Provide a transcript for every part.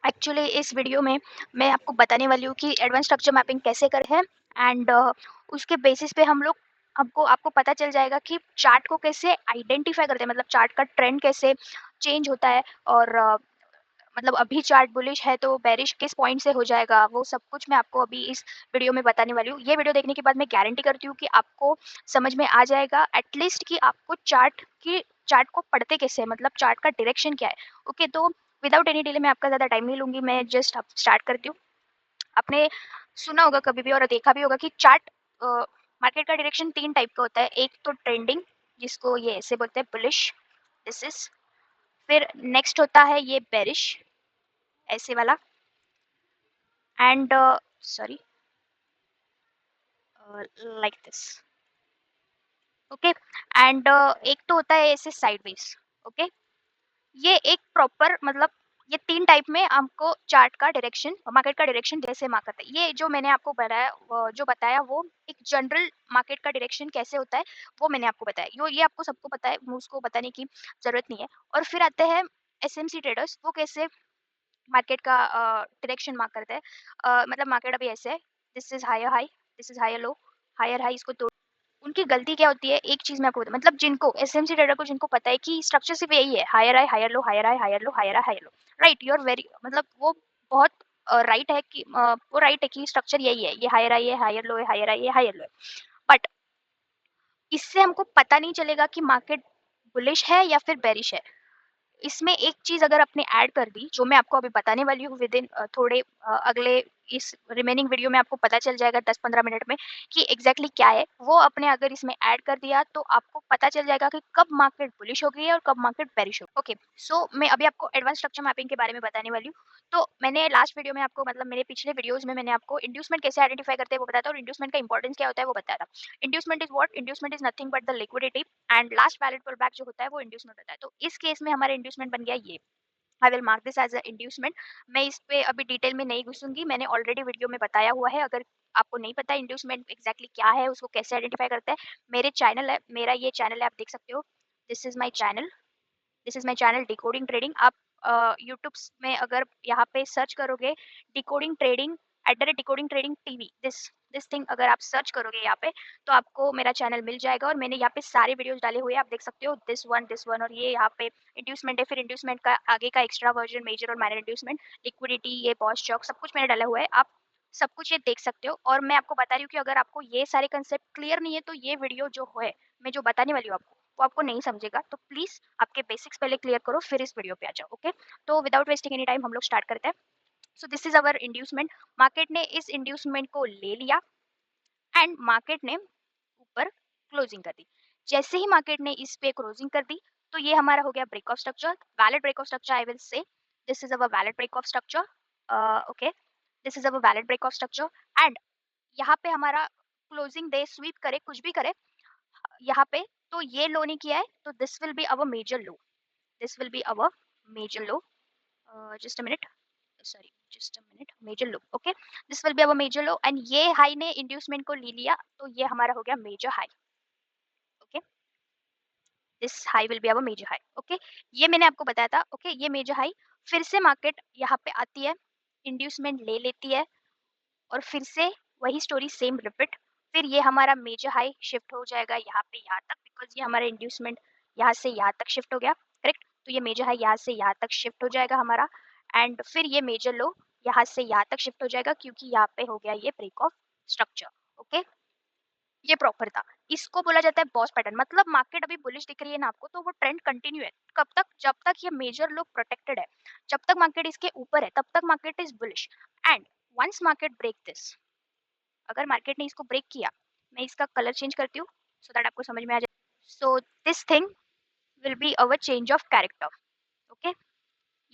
Actually इस video में मैं आपको बताने वाली हूँ कि एडवांस स्ट्रक्चर मैपिंग कैसे करें हैं एंड उसके बेसिस पे हम लोग आपको आपको पता चल जाएगा कि चार्ट को कैसे आइडेंटिफाई करते हैं, मतलब चार्ट का ट्रेंड कैसे चेंज होता है और मतलब अभी चार्ट बुलिश है तो बेरिश किस पॉइंट से हो जाएगा, वो सब कुछ मैं आपको अभी इस वीडियो में बताने वाली हूँ। ये वीडियो देखने के बाद मैं गारंटी करती हूँ कि आपको समझ में आ जाएगा एटलीस्ट कि आपको चार्ट को पढ़ते कैसे हैं, मतलब चार्ट का डायरेक्शन क्या है। ओके, तो विदाउट एनी डिले मैं आपका ज़्यादा टाइम नहीं लूँगी, मैं जस्ट अब स्टार्ट करती हूँ। आपने सुना होगा कभी भी और देखा भी होगा कि चार्ट मार्केट का डायरेक्शन 3 टाइप का होता है। एक तो ट्रेंडिंग, जिसको ये ऐसे बोलते हैं बुलिश, दिस इज़। फिर नेक्स्ट होता है ये बेरिश, ऐसे वाला। And sorry, like this. Okay, and एक तो होता है ऐसे साइडवेज। ओके, ये एक प्रॉपर मतलब ये 3 टाइप में आपको चार्ट का डायरेक्शन, मार्केट का डायरेक्शन जैसे मार्क करता है। ये जो मैंने आपको बताया वो एक जनरल मार्केट का डायरेक्शन कैसे होता है वो मैंने आपको बताया। यो ये आपको सबको पता है, उसको बताने की ज़रूरत नहीं है। और फिर आते हैं एसएमसी ट्रेडर्स, वो कैसे मार्केट का डायरेक्शन मार्क करते हैं। मतलब मार्केट अभी ऐसे है, this is higher high, this is higher low, higher high इसको तोड़। उनकी गलती क्या होती है, एक चीज़ मैं आपको बताऊँ, मतलब जिनको एसएमसी ट्रेडर को जिनको पता है कि स्ट्रक्चर सिर्फ यही है, higher high, higher low, higher high, higher low, higher high, higher low, right? You are very मतलब वो बहुत राइट है कि वो राइट है कि स्ट्रक्चर यही है, ये हायर हाई है, हायर लो है, हायर हाई है, हायर लो है। बट इससे हमको पता नहीं चलेगा कि मार्केट बुलिश है या फिर बेरिश है। इसमें एक चीज़ अगर आपने ऐड कर दी, जो मैं आपको अभी बताने वाली हूँ विदिन थोड़े अगले इस रिमेनिंग वीडियो में आपको पता चल जाएगा 10-15 मिनट में कि एग्ज़ैक्टली क्या है। वो आपने अगर इसमें ऐड कर दिया तो आपको पता चल जाएगा कि कब मार्केट बुलिश हो गई है और कब मार्केट बेरिश हो गई। ओके, सो मैं अभी आपको एडवांस स्ट्रक्चर मैपिंग के बारे में बताने वाली हूँ। तो मैंने लास्ट वीडियो में आपको, मतलब मेरे पिछले वीडियोज़ में मैंने आपको इंड्यूसमेंट कैसे आइडेंटिफाई करते हैं वो बताया था और इंड्यूसमेंट का इंपॉर्टेंस क्या होता है वो बताया था। Inducement is what? Inducement is nothing but the liquidity and last valid pull back जो होता है वो इंड्यूसमेंट होता है। तो इस केस में हमारा इंड्यूसमेंट बन गया ये। I will mark this as a inducement. मैं इस पे अभी डिटेल में नहीं घुसूंगी, मैंने ऑलरेडी वीडियो में बताया हुआ है। अगर आपको नहीं पता इंड्यूसमेंट एग्जैक्टली क्या है, उसको कैसे आइडेंटिफाई करते हैं, मेरे चैनल है, मेरा ये चैनल है, आप देख सकते हो। This is my channel, this is my channel decoding trading. आप यूट्यूब में अगर यहाँ पे सर्च करोगे decoding trading decoding trading TV, this thing अगर आप सर्च करोगे यहाँ पे तो आपको मेरा चैनल मिल जाएगा और मैंने यहाँ पे सारे वीडियोस डाले हुए हैं, आप देख सकते हो। दिस वन और ये यहाँ पे इंड्यूसमेंट है, फिर इंड्यूसमेंट का आगे का एक्स्ट्रा वर्जन, मेजर और माइनर इंड्यूसमेंट, लिक्विडिटी, ये बॉस चौक, सब कुछ मैंने डाला हुआ है, आप सब कुछ ये देख सकते हो। और मैं आपको बता रही हूँ कि अगर आपको ये सारे कंसेप्ट क्लियर नहीं है तो ये वीडियो जो है, मैं जो बताने वाली हूँ आपको, वो आपको नहीं समझेगा। तो प्लीज़ आपके बेसिक्स पहले क्लियर करो, फिर इस वीडियो पे आ जाओ। ओके, तो विदाउट वेस्टिंग एनी टाइम हम लोग स्टार्ट करते हैं। सो this is our inducement. Market ने इस इंड्यूसमेंट को ले लिया एंड मार्केट ने ऊपर क्लोजिंग कर दी। जैसे ही मार्केट ने इस पे क्लोजिंग कर दी तो ये हमारा हो गया break of structure, valid break of structure. I will say this is our valid break of structure. Okay, this is our valid break of structure and यहाँ पे हमारा क्लोजिंग दे, स्वीप करे, कुछ भी करे यहाँ पे, तो ये लो नहीं किया है तो this will be our major low, this will be our major low. Just a minute, sorry, just a minute, major low. Okay, this will be our major low and ये हाई ने इंड्यूसमेंट को ले लिया तो ये हमारा हो गया major high. Okay, this high will be our major high. Okay, ये मैंने आपको बताया था। ओके, ये मेजर हाई, फिर से मार्केट यहाँ पे आती है, इंड्यूसमेंट ले लेती है और फिर से वही स्टोरी सेम रिपीट। फिर ये हमारा मेजर हाई शिफ्ट हो जाएगा यहाँ पे यहाँ तक, बिकॉज ये हमारा इंड्यूसमेंट यहाँ से यहाँ तक शिफ्ट हो गया, करेक्ट? तो ये मेजर हाई यहाँ से यहाँ तक शिफ्ट हो जाएगा हमारा एंड फिर ये मेजर लो यहाँ से यहाँ तक शिफ्ट हो जाएगा क्योंकि यहाँ पे हो गया ये ब्रेक ऑफ स्ट्रक्चर। ओके, ये प्रॉपर था। इसको बोला जाता है बॉस पैटर्न। मतलब मार्केट अभी बुलिश दिख रही है ना आपको, तो वो ट्रेंड कंटिन्यू है। कब तक? जब तक ये मेजर लो प्रोटेक्टेड है, जब तक मार्केट इसके ऊपर है तब तक market is bullish. And once market break this, अगर मार्केट ने इसको ब्रेक किया, मैं इसका कलर चेंज करती हूँ सो दैट आपको समझ में आ जाए। So this thing will be our change of character. Okay,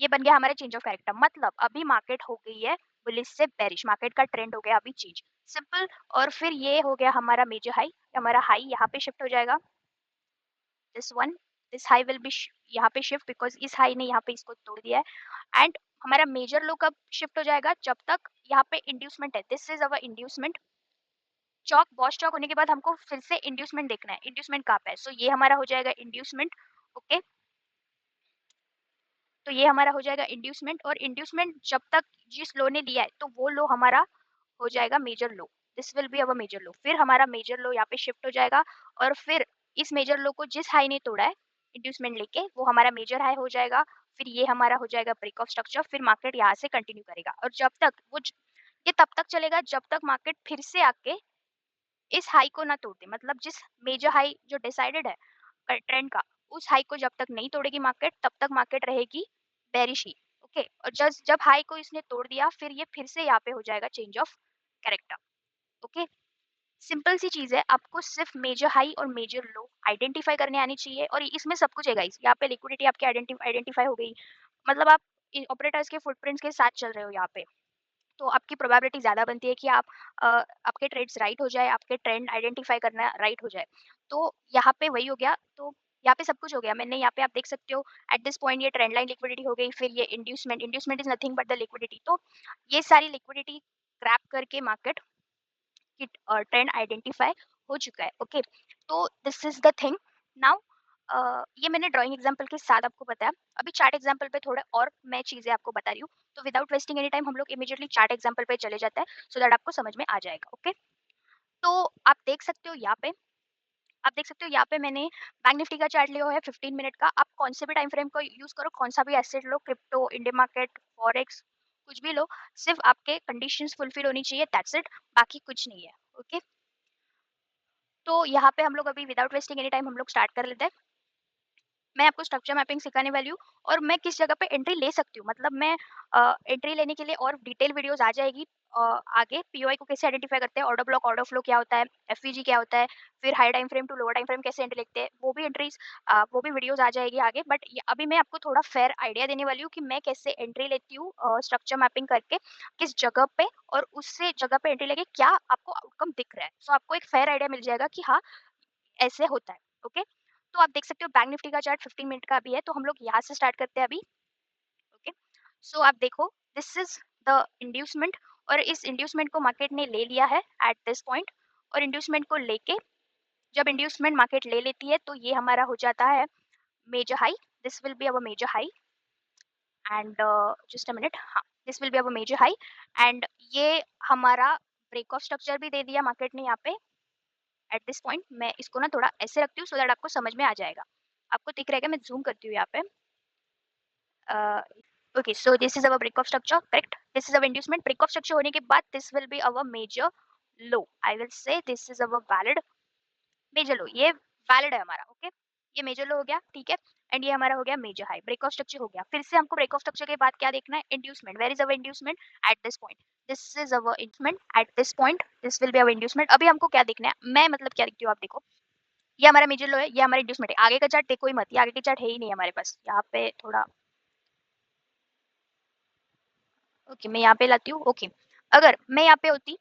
ये बन गया हमारा चेंज ऑफ कैरेक्टर। मतलब अभी मार्केट हो गई है बुलिश से बेरिश, मार्केट का ट्रेंड हो गया अभी चेंज, सिंपल। और फिर ये हो गया हमारा मेजर हाई, हमारा हाई यहाँ पे शिफ्ट हो जाएगा, this one, this high will B यहाँ पे शिफ्ट बिकॉज इस हाई ने यहाँ पे इसको तोड़ दिया है। एंड हमारा मेजर लो कब शिफ्ट हो जाएगा? जब तक यहाँ पे इंड्यूसमेंट है, दिस इज अवर इंड्यूसमेंट। चौक, बॉस चौक होने के बाद हमको फिर से इंड्यूसमेंट देखना है, इंड्यूसमेंट कहाँ पे है? सो ये हमारा हो जाएगा इंड्यूसमेंट। ओके, तो ये हमारा हो जाएगा इंड्यूसमेंट, और इंड्यूसमेंट जब तक जिस लो ने लिया है तो वो लो हमारा हो जाएगा major low, this will be our major low. फिर हमारा मेजर लो यहाँ पे शिफ्ट हो जाएगा, और फिर इस मेजर लो को जिस हाई ने तोड़ा है इंड्यूसमेंट लेके वो हमारा मेजर हाई हो जाएगा। फिर ये हमारा हो जाएगा ब्रेक ऑफ स्ट्रक्चर, फिर मार्केट यहाँ से कंटिन्यू करेगा, और जब तक ये तब तक चलेगा जब तक मार्केट फिर से आके इस हाई को ना तोड़ दे, मतलब जिस मेजर हाई जो डिसाइडेड है ट्रेंड का, उस हाई को जब तक नहीं तोड़ेगी मार्केट तब तक मार्केट रहेगी बेरिश ही। ओके, और जब हाई को इसने तोड़ दिया फिर ये फिर से यहाँ पे हो जाएगा change of character. Okay, simple सी चीज है, आपको सिर्फ मेजर हाई और मेजर लो आइडेंटिफाई करने आनी चाहिए, और इसमें सब कुछ है गाइस। यहाँ पे लिक्विडिटी आपकी आइडेंटिफाई हो गई, मतलब आप ऑपरेटर्स के फुटप्रिंट्स के साथ चल रहे हो यहाँ पे, तो आपकी प्रोबेबिलिटी ज़्यादा बनती है कि आपके ट्रेड्स राइट हो जाए, आपके ट्रेंड आइडेंटिफाई करना राइट हो जाए। तो यहाँ पे वही हो गया, तो यहाँ पे सब कुछ हो गया। मैंने यहाँ पे आप देख सकते हो एट दिस पॉइंट ये ट्रेंड लाइन लिक्विडिटी हो गई, फिर ये inducement is nothing but the liquidity. तो ये सारी लिक्विडिटी ग्रैब करके मार्केट की ट्रेंड आइडेंटिफाई हो चुका है। ओके, तो this is the thing. Now ये मैंने ड्राइंग एग्जांपल के साथ आपको बताया। अभी चार्ट एग्जांपल पे थोड़े और मैं चीज़ें आपको बता रही हूँ। तो विदाउट वेस्टिंग एनी टाइम हम लोग इमीडिएटली चार्ट एग्जांपल पे चले जाते हैं, सो दैट आपको समझ में आ जाएगा। ओके, तो आप देख सकते हो यहाँ पे, आप देख सकते हो यहाँ पे मैंने बैंक निफ्टी का चार्ट लिया हुआ है 15 मिनट का। आप कौन से भी टाइम फ्रेम को यूज़ करो, कौन सा भी एसेट लो, क्रिप्टो, इंडियन मार्केट, फॉरेक्स, कुछ भी लो, सिर्फ आपके कंडीशंस फुलफिल होनी चाहिए, दैट्स इट, बाकी कुछ नहीं है। ओके, तो यहाँ पे हम लोग अभी विदाउट वेस्टिंग एनी टाइम हम लोग स्टार्ट कर लेते हैं। मैं आपको स्ट्रक्चर मैपिंग सिखाने वाली हूँ, और मैं किस जगह पे एंट्री ले सकती हूँ, मतलब मैं एंट्री लेने के लिए और डिटेल वीडियोस आ जाएगी आगे। पीओआई को कैसे आइडेंटिफाई करते हैं, ऑर्डर ब्लॉक, ऑर्डर फ्लो क्या होता है, एफवीजी क्या होता है, फिर high time frame to lower time frame कैसे एंट्री लेते हैं, वो भी एंट्रीज वो भी वीडियोस आ जाएगी आगे। बट अभी मैं आपको थोड़ा फेयर आइडिया देने वाली हूँ कि मैं कैसे एंट्री लेती हूँ स्ट्रक्चर मैपिंग करके, किस जगह पे, और उससे जगह पे एंट्री लेके क्या आपको आउटकम दिख रहा है। सो आपको एक फेयर आइडिया मिल जाएगा कि हाँ ऐसे होता है। ओके, तो आप देख सकते हो बैंक निफ्टी का चार्ट 15 मिनट का अभी है, तो हम लोग यहाँ से स्टार्ट करते हैं अभी। ओके, सो आप देखो दिस इज द इंड्यूसमेंट, और इस इंड्यूसमेंट को मार्केट ने ले लिया है एट दिस पॉइंट, और इंड्यूसमेंट को लेके जब इंड्यूसमेंट मार्केट ले लेती है तो ये हमारा हो जाता है major high, this will be our major high, and just a minute, हाँ, this will be our major high, and ये हमारा ब्रेक ऑफ स्ट्रक्चर भी दे दिया मार्केट ने यहाँ पे एट दिस पॉइंट। मैं इसको ना थोड़ा ऐसे रखती हूँ सो दैट आपको समझ में आ जाएगा। आपको दिख रहेगा, मैं जूम करती हूँ यहाँ पे। Okay, so this is our break of structure, correct, this is our inducement. Break of structure होने के बाद this will be our major low, I will say this is our valid major low, ये valid है हमारा। Okay, ये major लो हो गया, ठीक है, एंड ये हमारा हो गया major high, break of structure हो गया। फिर से हमको ब्रेक ऑफ स्ट्रक्चर के बाद क्या देखना है, inducement, where is our inducement at this point, this is our inducement at this point, this will be our inducement. अभी हमको क्या देखना है, मैं मतलब क्या देखती हूँ, आप देखो ये हमारा मेजर लो है, ये हमारा इंड्यूसमेंट है। आगे का चार्ट देखो ही मत, ये आगे का चार्ट है ही नहीं हमारे पास। यहाँ पे थोड़ा ओके, मैं यहाँ पे लाती हूँ। ओके, अगर मैं यहाँ पे होती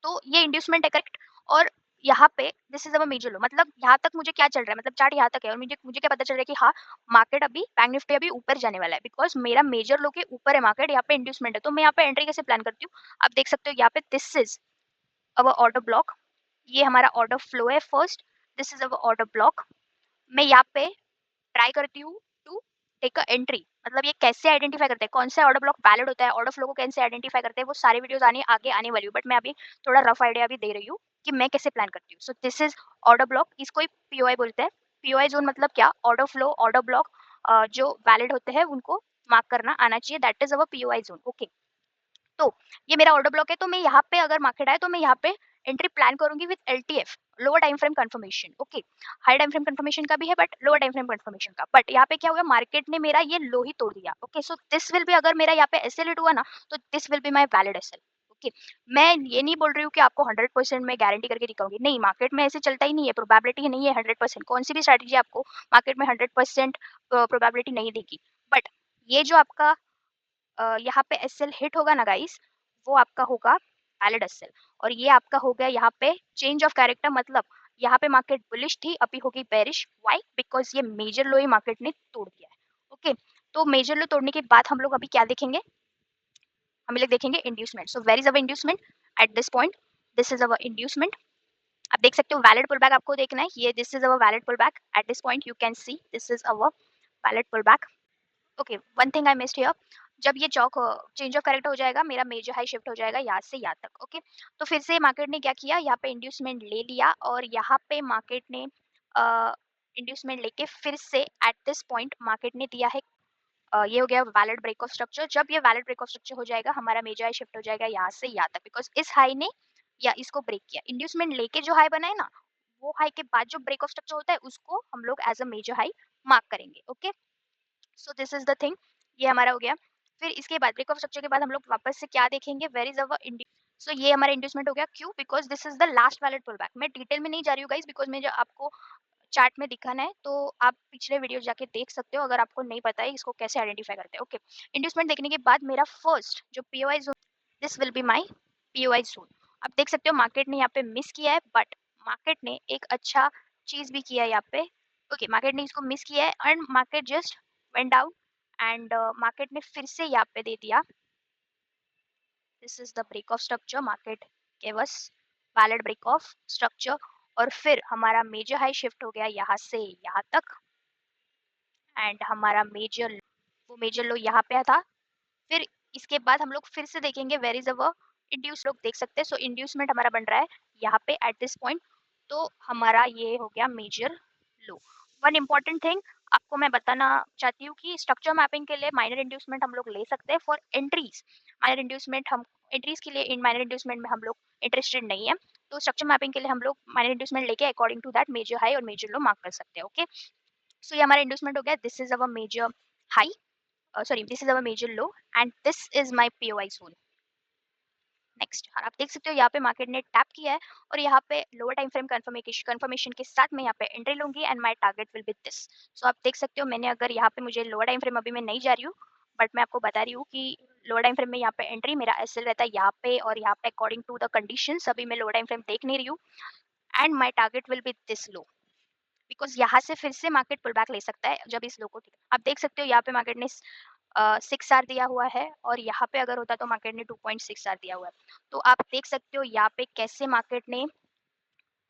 तो ये इंड्यूसमेंट है, करेक्ट, और यहाँ पे दिस इज अवर मेजर लो, मतलब यहाँ तक मुझे क्या चल रहा है, मतलब चार्ट यहाँ तक है, और मुझे मुझे क्या पता चल रहा है कि हाँ मार्केट अभी बैंक निफ्टी अभी ऊपर जाने वाला है, बिकॉज मेरा मेजर लो के ऊपर है मार्केट, यहाँ पे इंड्यूसमेंट है। तो मैं यहाँ पे एंट्री कैसे प्लान करती हूँ, आप देख सकते हो यहाँ पे this is our order block, ये हमारा ऑर्डर फ्लो है first, this is our order block. मैं यहाँ पे ट्राई करती हूँ टू टेक अ एंट्री, मतलब ये कैसे आइडेंटिफाई करते हैं, कौन सा ऑर्डर ब्लॉक वैलिड होता है, ऑर्डर फ्लो को कैसे आइडेंटिफाई करते हैं, वो सारे वीडियोस आगे आने वाली हूँ। बट मैं अभी थोड़ा रफ आइडिया भी दे रही हूँ कि मैं कैसे प्लान करती हूँ। सो दिस इज ऑर्डर ब्लॉक, इसको ही पीओआई बोलते हैं। पीओआई जोन मतलब क्या, ऑर्डर फ्लो, ऑर्डर ब्लॉक जो वैलिड होते हैं उनको मार्क करना आना चाहिए, that is our POI zone. Okay, तो ये मेरा ऑर्डर ब्लॉक है, तो मैं यहाँ पे अगर मार्केट आए तो मैं यहाँ पे एंट्री प्लान करूंगी with LTF, lower time frame confirmation. Okay, high time frame confirmation का भी है but lower time frame confirmation का। बट यहाँ पे क्या हुआ, मार्केट ने मेरा ये लो ही तोड़ दिया। Okay, so this will be, अगर मेरा यहाँ पे एसएल हिट हुआ ना तो this will be my valid SL. Okay, मैं ये नहीं बोल रही हूँ कि आपको 100% मैं गारंटी करके दिखाऊंगी, नहीं, मार्केट में ऐसे चलता ही नहीं है, प्रोबेबिलिटी नहीं है 100%। कौन सी भी स्ट्रैटेजी आपको मार्केट में 100% प्रोबेबिलिटी नहीं देगी। बट ये जो आपका यहाँ पे एसएल हिट होगा ना गाइस, वो आपका होगा वैलिड एसएल, और ये आपका हो गया यहाँ पे चेंज ऑफ कैरेक्टर, मतलब यहाँ पे मार्केट बुलिश थी, अभी होगी बेरिश। व्हाई, बिकॉज ये मेजर लो ही मार्केट ने तोड़ दिया है। ओके, तो मेजर लो तोड़ने के बाद हम लोग अभी क्या देखेंगे, हम लोग देखेंगे inducement. So where is our inducement at this point, this is our inducement. आप देख सकते हो वैलिड पुल बैक आपको देखना है, ये this is our valid pull back at this point, you can see this is our valid pull back. Okay, one thing I missed here, जब ये चौक चेंज ऑफ कैरेक्टर हो जाएगा, मेरा मेजर हाई शिफ्ट हो जाएगा यहाँ से यहाँ तक। ओके, तो फिर से मार्केट ने क्या किया, यहाँ पे इंड्यूसमेंट ले लिया और यहाँ पे मार्केट ने इंड्यूसमेंट लेके फिर से एट दिस पॉइंट मार्केट ने दिया है, ये हो गया वैलिड ब्रेक ऑफ स्ट्रक्चर। जब ये वैलिड ब्रेक ऑफ स्ट्रक्चर हो जाएगा, हमारा मेजर हाई शिफ्ट हो जाएगा यहाँ से यहाँ तक, बिकॉज इस हाई ने या इसको ब्रेक किया। इंड्यूसमेंट लेके जो हाई बना है ना, वो हाई के बाद जो ब्रेक ऑफ स्ट्रक्चर होता है उसको हम लोग as a major high mark करेंगे। Okay, so this is the thing, ये हमारा हो गया। फिर इसके बाद ब्रेक ऑफ स्ट्रक्चर के बाद हम लोग वापस से क्या देखेंगे, वेयर इज अवर सो ये हमारा इंड्यूसमेंट हो गया। क्यों? Because this is the last valid pull back. मैं डिटेल में नहीं जा रही हूँ गाइस, बिकॉज मैं जो आपको चार्ट में दिखाना है तो आप पिछले वीडियो जाके देख सकते हो अगर आपको नहीं पता है इसको कैसे आइडेंटिफाई करते हैं। ओके, इंड्यूसमेंट देखने के बाद मेरा फर्स्ट जो POI zone, this will be my POI zone. आप देख सकते हो मार्केट ने यहाँ पे मिस किया है, बट मार्केट ने एक अच्छा चीज भी किया है यहाँ पे। ओके, मार्केट ने इसको मिस किया है and market just went down and market ने फिर से यहाँ पे दे दिया, this is the break of structure. Market gave us valid break of structure और फिर हमारा मेजर हाई शिफ्ट हो गया यहाँ से यहाँ तक एंड हमारा मेजर, वो मेजर लो यहाँ पे था। फिर इसके बाद हम लोग फिर से देखेंगे वेयर इज अवर इंड्यूस, लोग देख सकते हैं। सो इंड्यूसमेंट हमारा बन रहा है यहाँ पे एट दिस पॉइंट, तो हमारा ये हो गया मेजर लो। वन इम्पॉर्टेंट थिंग आपको मैं बताना चाहती हूँ कि स्ट्रक्चर मैपिंग के लिए माइनर इंड्यूसमेंट हम लोग ले सकते हैं फॉर एंट्रीज। माइनर इंड्यूसमेंट हम एंट्रीज के लिए इन माइनर इंड्यूसमेंट में हम लोग इंटरेस्टेड नहीं है, तो स्ट्रक्चर मैपिंग के लिए हम लोग माइनर इंड्यूसमेंट लेके according to that major high और मेजर लो मार्क कर सकते हैं। ओके, सो ये हमारा इंड्यूसमेंट हो गया, this is our major high, sorry, this is our major low and this is my POI zone. Next, और आप देख सकते हो यहाँ पे मार्केट ने टैप किया है और यहाँ पे लोअर टाइम फ्रेम कंफर्मेशन के साथ मैं यहाँ पे एंट्री लूंगी and my target will be this. So आप देख सकते हो मैंने अगर यहाँ पे, मुझे लोअर टाइम फ्रेम अभी मैं नहीं जा रही हूँ, बट मैं आपको बता रही हूँ कि लोअर टाइम फ्रेम में यहाँ पे एंट्री मेरा एसएल रहता है यहाँ पे और यहाँ पे अकॉर्डिंग टू द कंडीशंस अभी मैं लोअर टाइम फ्रेम देख नहीं रही हूँ and my target will be this low, because यहाँ से फिर से मार्केट पुल बैक ले सकता है जब इस लो को, आप देख सकते हो यहाँ पे मार्केट ने 6 आर दिया हुआ है और यहाँ पे अगर होता तो मार्केट ने 2.6 आर दिया हुआ है। तो आप देख सकते हो यहाँ पे कैसे मार्केट ने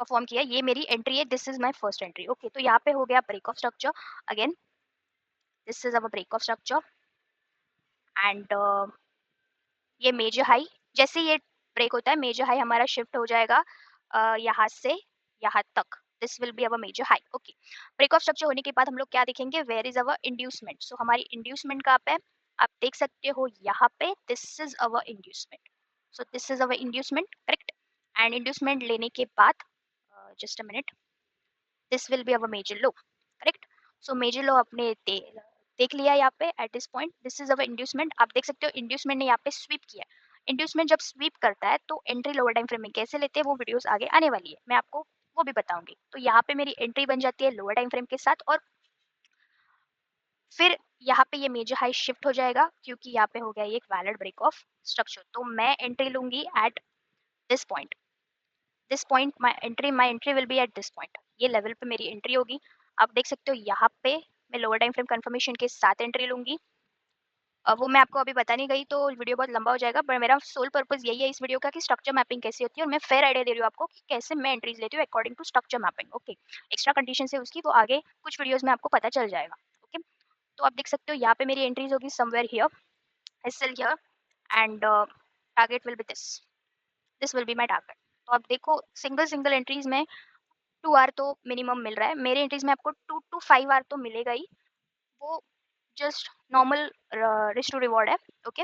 परफॉर्म किया। ये मेरी एंट्री है, this is my first entry. Okay, तो यहाँ पे हो गया break of structure, again this is our break of structure and ये मेजर हाई, जैसे ये ब्रेक होता है मेजर हाई हमारा शिफ्ट हो जाएगा यहाँ से यहाँ तक, this will be our major high. Okay, break of structure होने के बाद हम लोग क्या देखेंगे, where is our inducement. So हमारी इंड्यूसमेंट कहाँ पे है, आप देख सकते हो यहाँ पे, this is our inducement. So this is our inducement, correct. And inducement लेने के बाद just a minute, this will be our major low, correct. So major low अपने देख लिया यहाँ पे at this point, this is our inducement. आप देख सकते हो इंड्यूसमेंट ने यहाँ पे स्वीप किया। इंड्यूसमेंट जब स्वीप करता है तो एंट्री लोअर टाइम फ्रेम में कैसे लेते हैं वो वीडियोस आगे आने वाली है, मैं आपको वो भी बताऊंगी। तो यहाँ पे मेरी एंट्री बन जाती है लोअर टाइम फ्रेम के साथ और फिर यहाँ पे ये मेजर हाई शिफ्ट हो जाएगा क्योंकि यहाँ पे हो गया ये एक वैलिड ब्रेक ऑफ स्ट्रक्चर। तो मैं एंट्री लूंगी eight this point, this point my entry will be eight this point, ये लेवल पे मेरी एंट्री होगी। आप देख सकते हो यहाँ पे मैं लोअर टाइम फ्रेम कंफर्मेशन के साथ एंट्री लूंगी। वो मैं आपको अभी बता नहीं गई तो वीडियो बहुत लंबा हो जाएगा, पर मेरा सोल पर्पस यही है इस वीडियो का कि स्ट्रक्चर मैपिंग कैसी होती है और मैं फेयर आइडिया दे रही हूँ आपको कि कैसे मैं एंट्रीज लेती हूँ according to structure mapping. Okay, extra condition है उसकी, वो आगे कुछ वीडियोस में आपको पता चल जाएगा। ओके, तो आप देख सकते हो यहाँ पे मेरी एंट्रीज होगी somewhere here, SL here and target will be this, this will be my target. तो आप देखो सिंगल सिंगल एंट्रीज में 2 आर तो मिनिमम मिल रहा है, मेरे एंट्रीज में आपको 2 to 5 आर तो मिलेगा ही, वो just normal risk to reward है। ओके,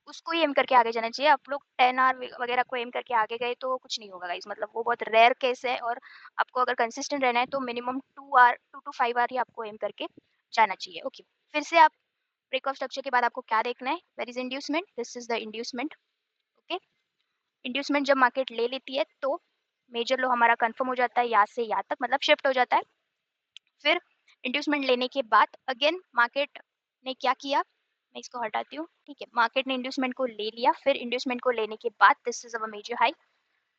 उसको ही एम करके आगे जाना चाहिए। आप लोग 10 आर वगैरह को एम करके आगे गए तो कुछ नहीं होगा गाइस, मतलब वो बहुत रेयर केस है और आपको अगर कंसिस्टेंट रहना है तो मिनिमम 2 to 5 आर ही आपको एम करके जाना चाहिए। ओके, फिर से आप ब्रेक ऑफ स्ट्रक्चर के बाद आपको क्या देखना है, where is inducement, this is the inducement. Okay, inducement जब मार्केट ले लेती है तो मेजर लो हमारा कंफर्म हो जाता है यहाँ से यहाँ तक, मतलब शिफ्ट हो जाता है। फिर इंड्यूसमेंट लेने के बाद अगेन मार्केट ने क्या किया, मैं इसको हटाती हूँ, ठीक है। मार्केट ने इंड्यूसमेंट को ले लिया, फिर इंड्यूसमेंट को लेने के बाद this is our major high,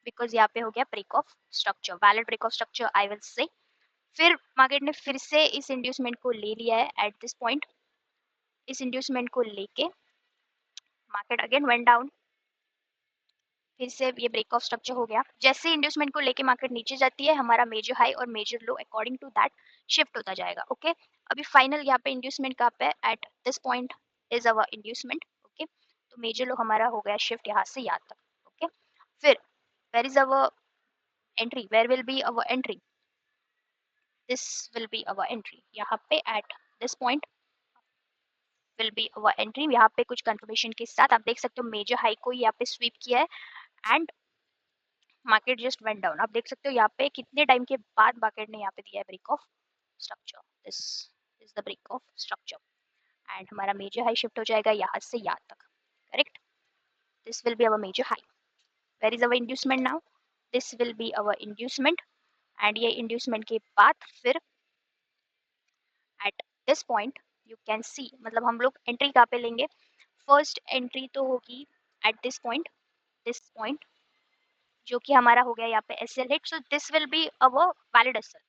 because यहाँ पे हो गया break of structure, valid break of structure I will say. फिर मार्केट ने फिर से इस इंड्यूसमेंट को ले लिया है एट दिस पॉइंट, इस इंड्यूसमेंट को लेके मार्केट अगेन वेंट डाउन, फिर से ये ब्रेक ऑफ स्ट्रक्चर हो गया। जैसे इंड्यूसमेंट को लेके मार्केट नीचे जाती है हमारा मेजर हाई और major low according to that shift होता जाएगा। ओके, अभी फाइनल यहाँ पे इंड्यूसमेंट कहाँ पे है, eight this point is our inducement. Okay, तो मेजर लो हमारा हो गया शिफ्ट यहाँ से यहाँ तक। ओके, फिर where is our entry, where will be our entry, this will be our entry यहाँ पे at this point will be our entry. यहाँ पे कुछ कंफर्मेशन के साथ आप देख सकते हो मेजर हाई को यहाँ पे स्वीप किया है and market just went down. आप देख सकते हो यहाँ पे कितने टाइम के बाद मार्केट ने यहाँ पे दिया है break of structure, this is the break of structure and हमारा मेजर हाई शिफ्ट हो जाएगा यहाँ से यहाँ तक। Correct, this will be our major high. Where is our inducement now, this will be our inducement and ये inducement के बाद फिर at this point you can see, मतलब हम लोग एंट्री कहाँ पे लेंगे, फर्स्ट एंट्री तो होगी एट दिस पॉइंट जो कि हमारा हो गया यहाँ पे S L hit, so this will be our valid S L,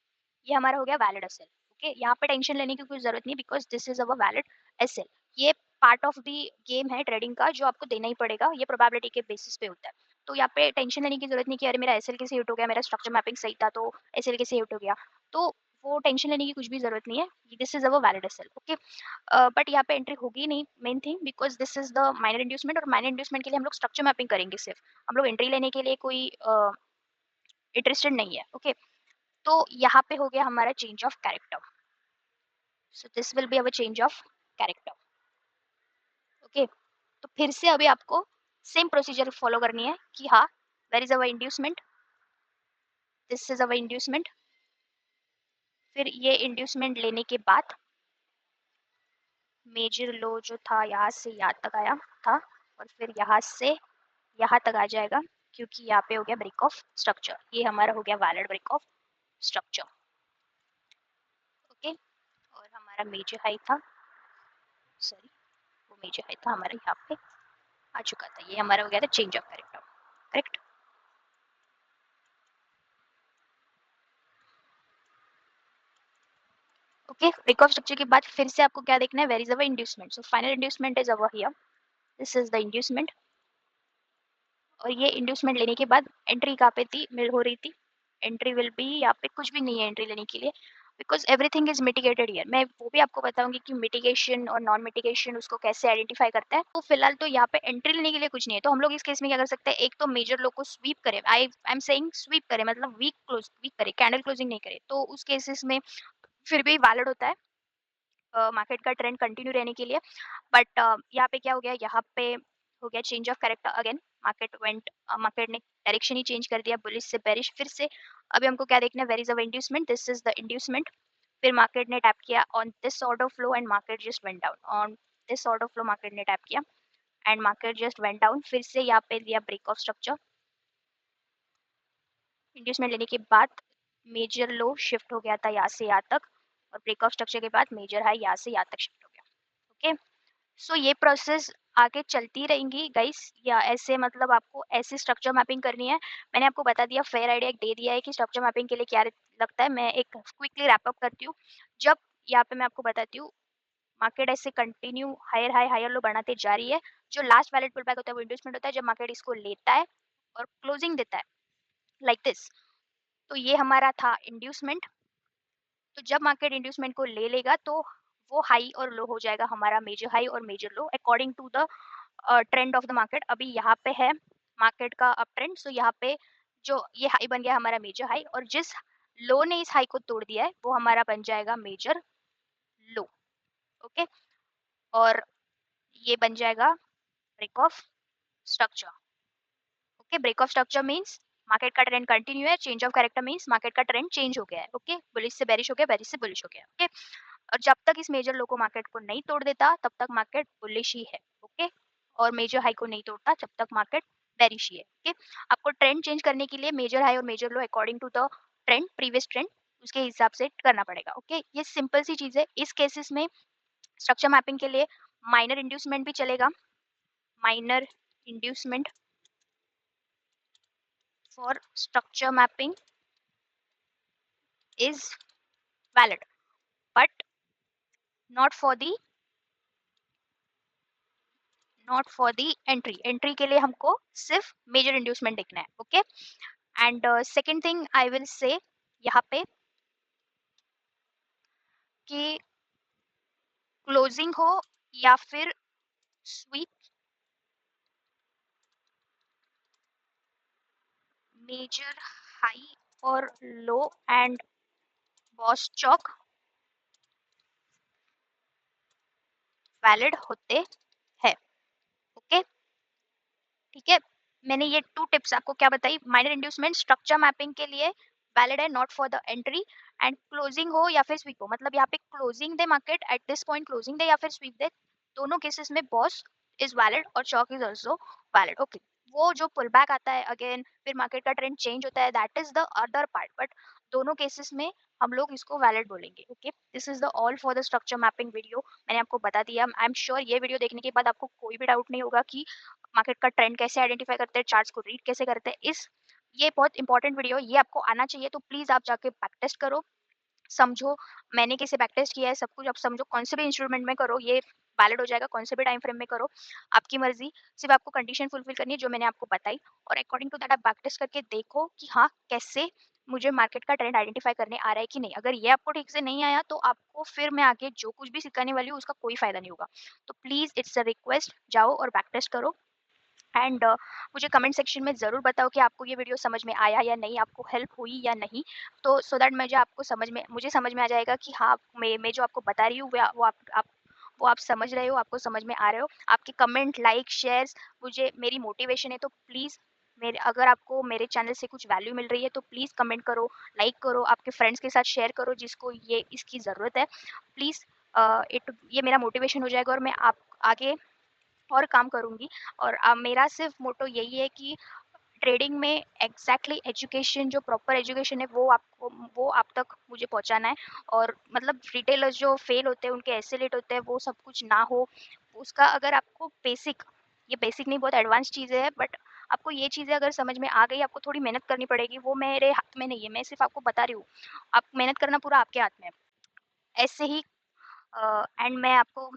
ये हमारा हो गया वैलिड एस एल। ओके, यहाँ पे टेंशन लेने की कोई जरूरत नहीं because this is our valid S L. ये पार्ट ऑफ द गेम है ट्रेडिंग का जो आपको देना ही पड़ेगा, ये प्रोबेबिलिटी के बेसिस पे होता है। तो यहाँ पे टेंशन लेने की जरूरत नहीं कि अरे मेरा एस एल कैसे हिट हो गया, मेरा स्ट्रक्चर मैपिंग सही था तो एस एल कैसे हिट हो गया, तो वो टेंशन लेने की कुछ भी जरूरत नहीं है, this is our valid S L. Okay, but यहाँ पे एंट्री होगी नहीं main thing because this is the minor inducement और माइनर इंड्यूसमेंट के लिए हम लोग स्ट्रक्चर मैपिंग करेंगे सिर्फ, हम लोग एंट्री लेने के लिए कोई इंटरेस्टेड नहीं है। ओके, तो यहाँ पे हो गया हमारा change of character, so this will be our change of character. Okay, तो फिर से अभी आपको सेम प्रोसीजर फॉलो करनी है कि हाँ where is our inducement, this is our inducement, फिर ये इंड्यूसमेंट लेने के बाद मेजर लो जो था यहाँ से यहाँ तक आया था और फिर यहाँ से यहाँ तक आ जाएगा क्योंकि यहाँ पे हो गया ब्रेक ऑफ स्ट्रक्चर, ये हमारा हो गया valid break of structure. Okay, और हमारा मेजर हाई था, सॉरी वो मेजर हाई था हमारा यहाँ पे आ चुका था, ये हमारा हो गया था change of character. Correct, okay, break of structure के बाद फिर से आपको क्या देखना है, where is our inducement, so final inducement is our here, this is the inducement. और ये इंड्यूसमेंट लेने के बाद एंट्री कहाँ पे थी, मिल हो रही थी, एंट्री विल बी यहाँ पे कुछ भी नहीं है एंट्री लेने के लिए because everything is mitigated here. मैं वो भी आपको बताऊंगी कि मिटिगेशन और नॉन मिटिगेशन उसको कैसे आइडेंटिफाई करता है। तो फिलहाल तो यहाँ पे एंट्री लेने के लिए कुछ नहीं है, तो हम लोग इस केस में क्या कर सकते हैं, एक तो मेजर लो को स्वीप करें, आई एम सेइंग स्वीप करें मतलब वीक करे, कैंडल क्लोजिंग नहीं करे, तो उस केसेस में फिर भी वैलिड होता है मार्केट का ट्रेंड कंटिन्यू रहने के लिए। बट यहाँ पे क्या हो गया, यहाँ पे हो गया change of character again, market ने डायरेक्शन ही चेंज कर दिया बुलिश से बेरिश फिर से। अभी हमको क्या देखना है, where is our inducement, this is the inducement, फिर मार्केट ने टैप किया on this sort of flow and market just went down, on this sort of flow market ने टैप किया and market just went down, फिर से यहाँ पे दिया ब्रेक ऑफ स्ट्रक्चर, इंड्यूसमेंट लेने के बाद मेजर लो शिफ्ट हो गया था यहाँ से यहाँ तक और ब्रेक ऑफ स्ट्रक्चर के बाद मेजर हाई यहाँ से यहाँ तक शिफ्ट हो गया। ओके, सो ये प्रोसेस आगे चलती रहेंगी गाइस, या ऐसे मतलब आपको ऐसी स्ट्रक्चर मैपिंग करनी है। मैंने आपको बता दिया, फेयर आइडिया एक दे दिया है कि स्ट्रक्चर मैपिंग के लिए क्या लगता है। मैं एक क्विकली रैप अप करती हूँ। जब यहाँ पे मैं आपको बताती हूँ मार्केट ऐसे कंटिन्यू हायर लो बढ़ाते जा रही है, जो लास्ट वैलिड पुल बैक होता है वो इंड्यूसमेंट होता है जब मार्केट इसको लेता है और क्लोजिंग देता है लाइक दिस, तो ये हमारा था इंड्यूसमेंट। तो जब मार्केट इंड्यूसमेंट को ले लेगा तो वो हाई और लो हो जाएगा हमारा मेजर हाई और major low according to the trend of the market. अभी यहाँ पे है मार्केट का अप ट्रेंड, सो यहाँ पे जो ये हाई बन गया हमारा मेजर हाई और जिस लो ने इस हाई को तोड़ दिया है वो हमारा बन जाएगा मेजर लो। ओके, और ये बन जाएगा break of structure. Okay, break of structure means market का ट्रेंड कंटिन्यू है, change of character means market का ट्रेंड चेंज हो गया है। ओके, बुलिश से बेरिश हो गया, बेरिश से बुलिश हो गया। ओके, और जब तक इस मेजर लो को मार्केट को नहीं तोड़ देता तब तक मार्केट बुलिश ही है। ओके, और मेजर हाई को नहीं तोड़ता जब तक मार्केट बेरिश ही है। ओके, आपको ट्रेंड चेंज करने के लिए मेजर हाई और major low according to the trend, previous trend, उसके हिसाब से करना पड़ेगा। ओके, ये सिंपल सी चीज है। इस केसेस में स्ट्रक्चर मैपिंग के लिए माइनर इंड्यूसमेंट भी चलेगा, minor inducement for structure mapping is valid but not for the entry के लिए हमको सिर्फ मेजर इंड्यूसमेंट देखना है। Okay, and second thing I will से यहाँ पे कि क्लोजिंग हो या फिर स्वीप, मेजर हाई और लो एंड बॉस चौक वैलिड होते हैं। ओके, ठीक है। मैंने ये 2 टिप्स आपको क्या बताई, माइनर इंड्यूसमेंट स्ट्रक्चर मैपिंग के लिए वैलिड है, not for the entry. And closing हो या फिर स्वीप हो, मतलब यहाँ पे क्लोजिंग दे market at this point, closing दे या फिर स्वीप दे, दोनों केसेस में बॉस इज वैलिड और चौक इज आल्सो वैलिड। ओके, वो जो पुल बैक आता है अगेन, फिर मार्केट का ट्रेंड चेंज होता है, that is the other part, but दोनों केसेस में हम लोग इसको वैलिड बोलेंगे। Okay, this is the all for the structure mapping video. मैंने आपको बता दिया, आई एम श्योर ये वीडियो देखने के बाद आपको कोई भी डाउट नहीं होगा कि मार्केट का ट्रेंड कैसे आइडेंटिफाई करते हैं, चार्ट्स को रीड कैसे करते हैं। इस ये बहुत इंपॉर्टेंट वीडियो, ये आपको आना चाहिए, तो प्लीज़ आप जाके बैक टेस्ट करो, समझो मैंने कैसे बैक टेस्ट किया है, सब कुछ आप समझो, कौन से भी इंस्ट्रूमेंट में करो, ये वैलिड हो जाएगा, कौन से भी टाइम फ्रेम में करो, आपकी मर्ज़ी। सिर्फ़ आपको कंडीशन फुलफिल करनी है जो मैंने आपको बताई, और अकॉर्डिंग टू दैट आप बैक टेस्ट करके देखो कि हाँ, कैसे मुझे मार्केट का ट्रेंड आइडेंटिफाई करने आ रहा है कि नहीं। अगर ये आपको ठीक से नहीं आया तो आपको फिर मैं आगे जो कुछ भी सिखाने वाली हूँ उसका कोई फ़ायदा नहीं होगा। तो प्लीज़ इट्स अ रिक्वेस्ट, जाओ और बैक टेस्ट करो। एंड मुझे कमेंट सेक्शन में ज़रूर बताओ कि आपको ये वीडियो समझ में आया या नहीं, आपको हेल्प हुई या नहीं। तो सो दैट मुझे समझ में आ जाएगा कि हाँ, मैं जो आपको बता रही हूँ वो आप समझ रहे हो, आपको समझ में आ रहे हो। आपके कमेंट, लाइक, शेयर्स मुझे मेरी मोटिवेशन है, तो प्लीज़ मेरे अगर आपको मेरे चैनल से कुछ वैल्यू मिल रही है तो प्लीज़ कमेंट करो, लाइक करो, आपके फ्रेंड्स के साथ शेयर करो जिसको ये इसकी ज़रूरत है। प्लीज़ ये मेरा मोटिवेशन हो जाएगा और मैं आप आगे और काम करूँगी। और मेरा सिर्फ़ मोटो यही है कि ट्रेडिंग में एग्ज़ैक्टली एजुकेशन, जो प्रॉपर एजुकेशन है वो आप तक मुझे पहुँचाना है। और मतलब रिटेलर्स जो फ़ेल होते हैं, उनके ऐसे लेट होते हैं, वो सब कुछ ना हो। उसका अगर आपको ये बेसिक नहीं, बहुत एडवांस चीज़ें हैं, बट आपको ये चीज़ें अगर समझ में आ गई, आपको थोड़ी मेहनत करनी पड़ेगी, वो मेरे हाथ में नहीं है, मैं सिर्फ़ आपको बता रही हूँ। आप मेहनत करना पूरा आपके हाथ में है। ऐसे ही एंड मैं आपको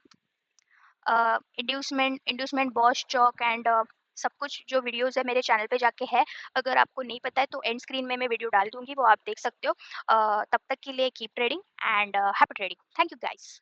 इंड्यूसमेंट, बॉश चॉक एंड सब कुछ जो वीडियोज़ है मेरे चैनल पे जाके है। अगर आपको नहीं पता है तो एंड स्क्रीन में मैं वीडियो डाल दूँगी, वो आप देख सकते हो। तब तक के लिए keep trading and happy trading. Thank you guys.